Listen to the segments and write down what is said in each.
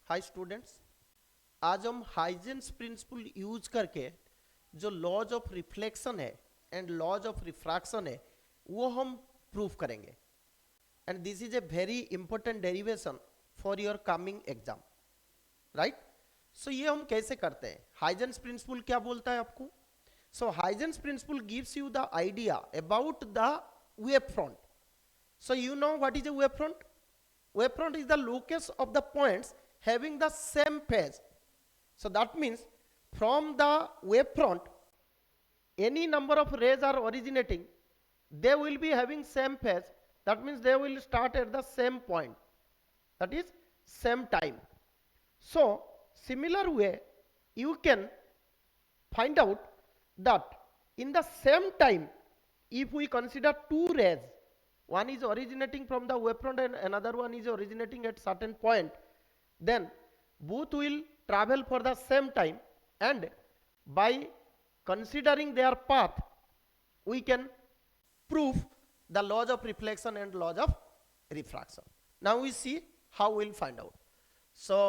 Hi students, आज हम Huygens principal use करके जो लॉज ऑफ रिफ्लेक्शन है एंड लॉज ऑफ रिफ्रैक्शन है वो हम प्रूव करेंगे। And this is a very important derivation for your coming exam, right. So ये हम कैसे करते हैं? हाइजेंस प्रिंसिपल क्या बोलता है आपको? So Huygens principle gives you the idea about the wave front. So you know what is a wave front? Wave front is the locus of the points having the same phase. So that means from the wave front, any number of rays are originating, they will be having same phase. That means they will start at the same point. That is same time. So similar way, you can find out that in the same time, if we consider two rays, one is originating from the wave front and another one is originating at certain point, then both will travel for the same time, and by considering their path we can prove the laws of reflection and laws of refraction. Now we see how we'll find out. So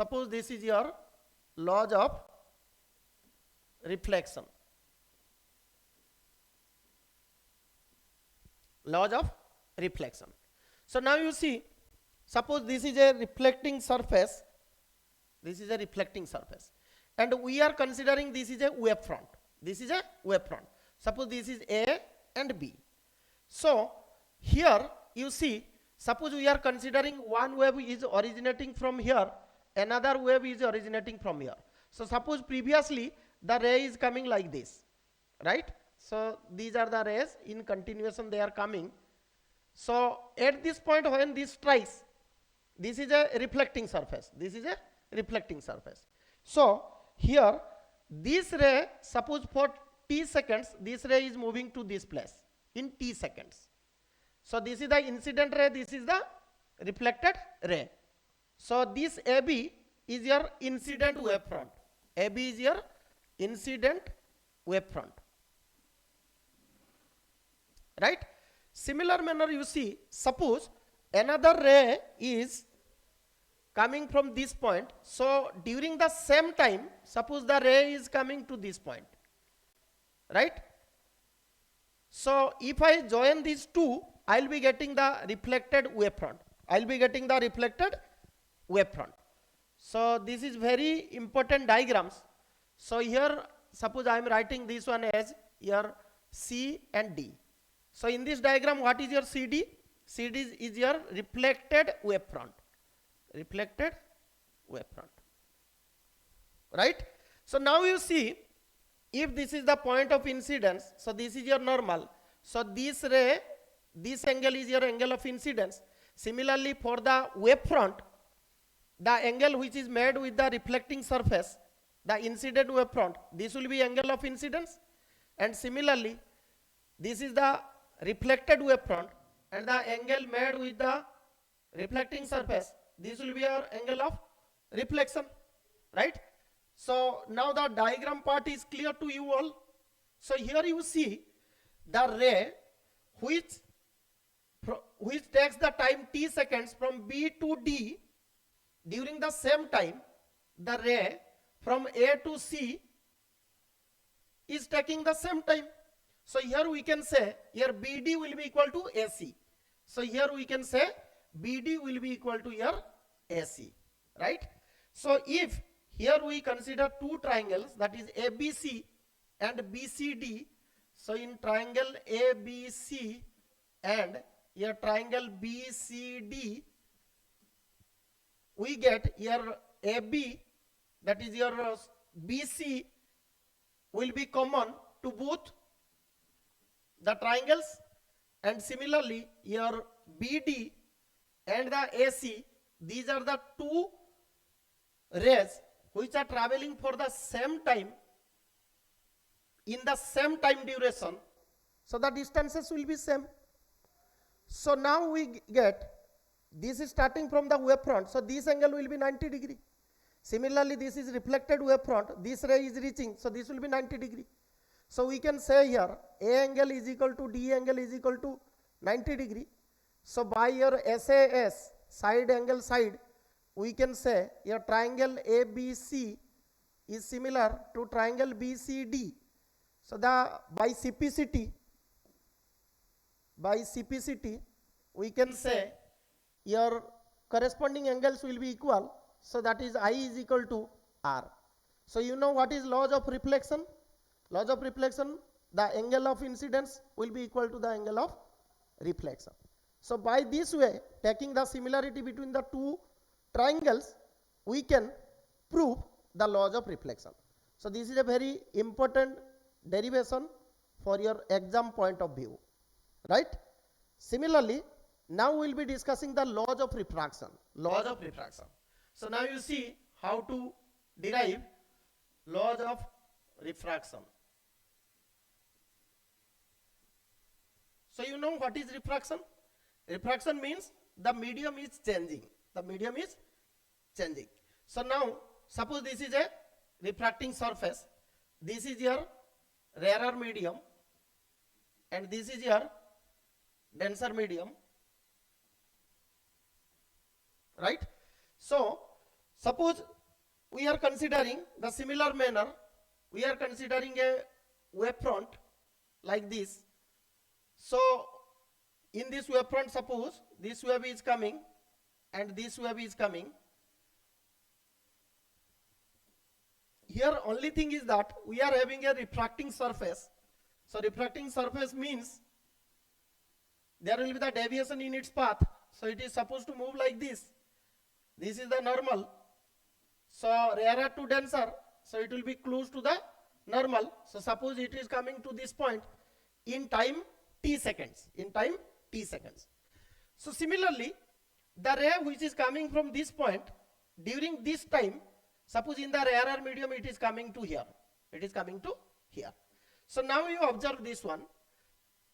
suppose this is your laws of reflection, laws of reflection. So now you see, suppose this is a reflecting surface, this is a reflecting surface, and we are considering this is a wave front, this is a wave front. Suppose this is A and B. So here you see, suppose we are considering one wave is originating from here, another wave is originating from here. So suppose previously the ray is coming like this, right? So these are the rays in continuation, they are coming. So at this point when this strikes, this is a reflecting surface, this is a reflecting surface. So here this ray, suppose for t seconds this ray is moving to this place in t seconds. So this is the incident ray, this is the reflected ray. So this AB is your incident wave front, AB is your incident wave front, right? Similar manner you see, suppose another ray is coming from this point. So during the same time, suppose the ray is coming to this point, right? So if I join these two, I'll be getting the reflected wave front, I'll be getting the reflected wave front. So this is very important diagrams. So here suppose I am writing this one as your C and D. So in this diagram, what is your CD? CD is your reflected wave front, reflected wave front, right? So now you see, if this is the point of incidence, so this is your normal. So this ray, this angle is your angle of incidence. Similarly for the wave front, the angle which is made with the reflecting surface, the incident wave front, this will be angle of incidence. And similarly, this is the reflected wave front, and the angle made with the reflecting surface, this will be our angle of reflection, right? So now the diagram part is clear to you all. So here you see the ray which takes the time t seconds from B to D. During the same time, the ray from A to C is taking the same time. So here we can say, here BD will be equal to AC. So here we can say BD will be equal to your AC, right? So if here we consider two triangles, that is ABC and BCD. So in triangle ABC and here triangle BCD, we get your AB, that is your BC will be common to both the triangles, and similarly your BD and the AC, these are the two rays which are traveling for the same time in the same time duration, so the distances will be same. So now we get, this is starting from the wave front, so this angle will be 90 degree. Similarly this is reflected wave front, this ray is reaching, so this will be 90 degree. So we can say here A angle is equal to D angle is equal to 90 degree. So by your SAS, side angle side, we can say your triangle ABC is similar to triangle BCD. So by simplicity, we can say your corresponding angles will be equal. So that is I is equal to R. So you know what is laws of reflection? Laws of reflection, the angle of incidence will be equal to the angle of reflection. So by this way, taking the similarity between the two triangles, we can prove the laws of reflection. So this is a very important derivation for your exam point of view, right? Similarly, now we will be discussing the laws of refraction. Laws of refraction. So now you see how to derive laws of refraction. So you know what is refraction? Refraction means the medium is changing. The medium is changing. So now suppose this is a refracting surface. This is your rarer medium and this is your denser medium, right? So suppose we are considering the similar manner, we are considering a wavefront like this. So in this wavefront, suppose this wave is coming and this wave is coming. Here only thing is that we are having a refracting surface. So refracting surface means there will be the deviation in its path. So it is supposed to move like this. This is the normal. So rarer to denser, so it will be close to the normal. So suppose it is coming to this point in time t seconds. In time t seconds. So similarly, the ray which is coming from this point during this time, suppose in the rarer medium it is coming to here. It is coming to here. So now you observe this one.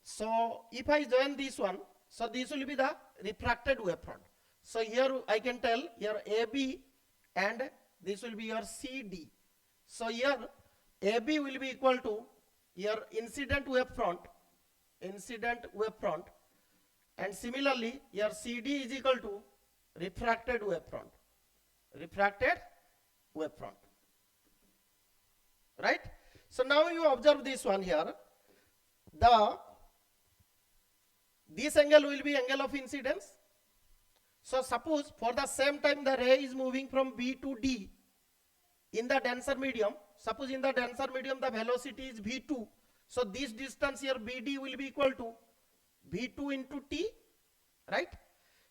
So if I join this one, so this will be the refracted wavefront. So here I can tell your AB and this will be your CD. So here AB will be equal to your incident wavefront, and similarly your CD is equal to refracted wavefront, right? So now you observe this one here. This angle will be angle of incidence. So suppose for the same time the ray is moving from B to D in the denser medium. Suppose in the denser medium the velocity is V2. So this distance here BD will be equal to V2 into T, right?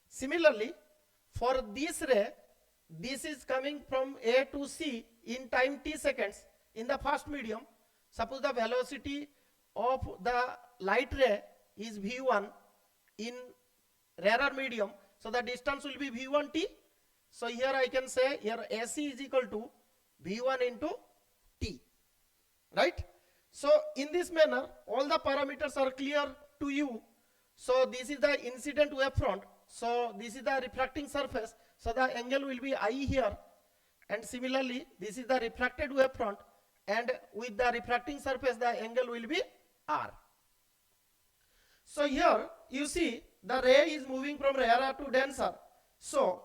Similarly, for this ray, this is coming from A to C in time t seconds in the first medium. Suppose the velocity of the light ray is V1 in rarer medium. So the distance will be V1t. So here I can say here AC is equal to V1 into T, right? So in this manner, all the parameters are clear to you. So this is the incident wavefront. So this is the refracting surface. So the angle will be I here. And similarly, this is the refracted wavefront. And with the refracting surface, the angle will be R. So here you see the ray is moving from rarer to denser. So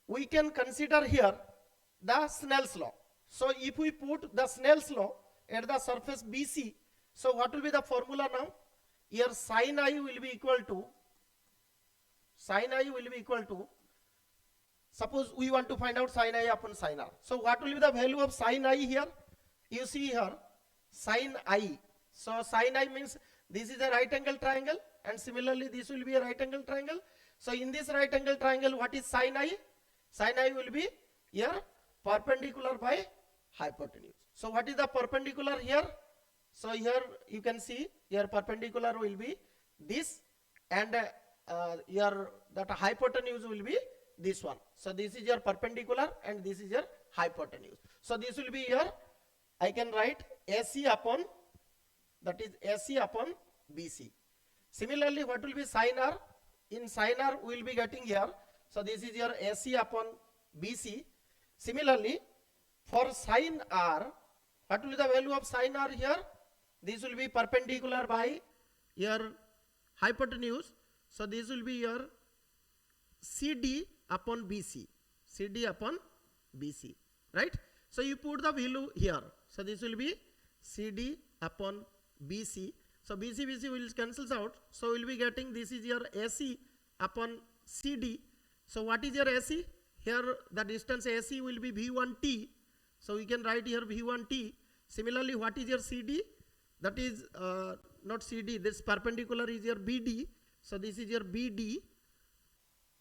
we can consider here the Snell's law. So if we put the Snell's law at the surface BC, so what will be the formula now? Here sin I will be equal to, suppose we want to find out sin I upon sin R. So what will be the value of sin I here? You see here sin I. So sin I means this is a right angle triangle and similarly this will be a right angle triangle. So in this right angle triangle, what is sin I? Sin I will be here perpendicular by hypotenuse. So what is the perpendicular here? So here you can see your perpendicular will be this and your that hypotenuse will be this one. So this is your perpendicular and this is your hypotenuse. So this will be your, I can write AC upon, that is AC upon BC. Similarly, what will be sin R? In sin R we will be getting here. So this is your AC upon BC. Similarly, for sin R, what will be the value of sin R here? This will be perpendicular by your hypotenuse. So this will be your CD upon BC. CD upon BC, right? So you put the value here. So this will be CD upon BC. So BC will cancels out. So we'll be getting this is your AC upon CD. So what is your AC? Here the distance AC will be V1T. So we can write here V1T. Similarly, what is your CD? That is not CD. This perpendicular is your BD. So this is your BD,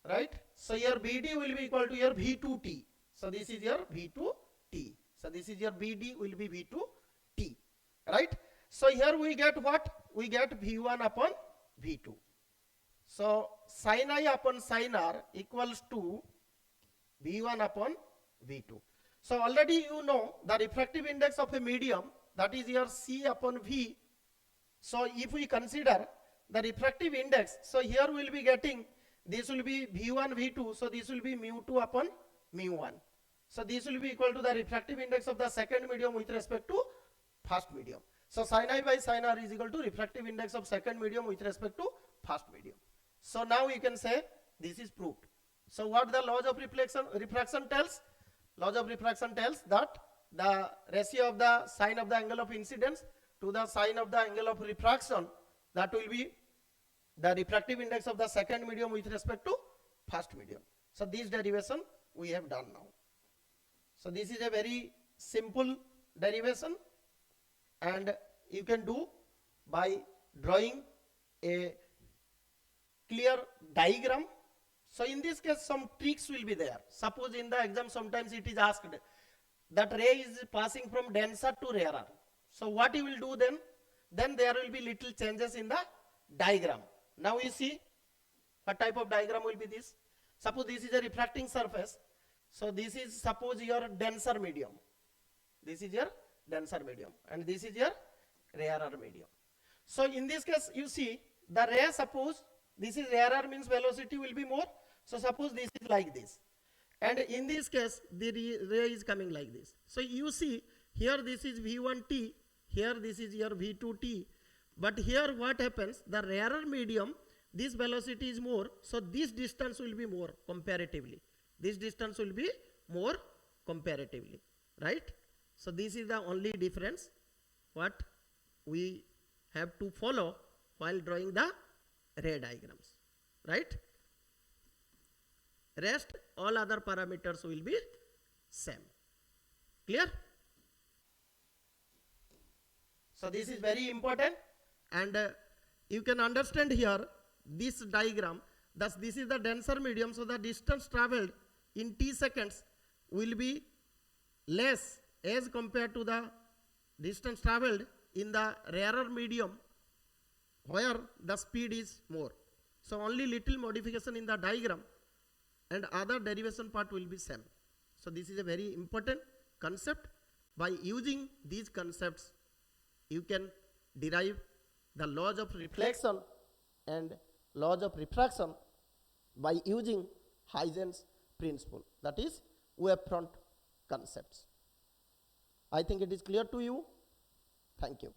right? So your BD will be equal to your V2T. So this is your V2T. So this is your BD will be V2T, right? So here we get what? We get V1 upon V2. So sin I upon sin R equals to V1 upon V2. So already you know the refractive index of a medium, that is your C upon V. So if we consider the refractive index, so here we will be getting, this will be V1, V2, so this will be mu2 upon mu1. So this will be equal to the refractive index of the second medium with respect to first medium. So sin I by sin R is equal to refractive index of second medium with respect to first medium. So now you can say this is proved. So what the laws of refraction tells? Laws of refraction tells that the ratio of the sine of the angle of incidence to the sine of the angle of refraction, that will be the refractive index of the second medium with respect to first medium. So this derivation we have done now. So this is a very simple derivation, and you can do by drawing a clear diagram. So in this case some tricks will be there. Suppose in the exam sometimes it is asked that ray is passing from denser to rarer. So what you will do then? Then there will be little changes in the diagram. Now you see what type of diagram will be this. Suppose this is a refracting surface. So this is suppose your denser medium. This is your denser medium and this is your rarer medium. So in this case you see the ray, suppose this is rarer means velocity will be more. So suppose this is like this, and in this case the ray is coming like this. So you see here this is V1T, here this is your V2T, but here what happens, the rarer medium, this velocity is more, so this distance will be more comparatively. This distance will be more comparatively, right? So this is the only difference what we have to follow while drawing the ray diagrams, right? Rest all other parameters will be same. Clear? So this is very important, and you can understand here this diagram. Thus this is the denser medium, so the distance traveled in t seconds will be less as compared to the distance traveled in the rarer medium where the speed is more. So only little modification in the diagram and other derivation part will be same. So this is a very important concept. By using these concepts you can derive the laws of reflection and laws of refraction by using Huygen's principle, that is wavefront concepts. I think it is clear to you. Thank you.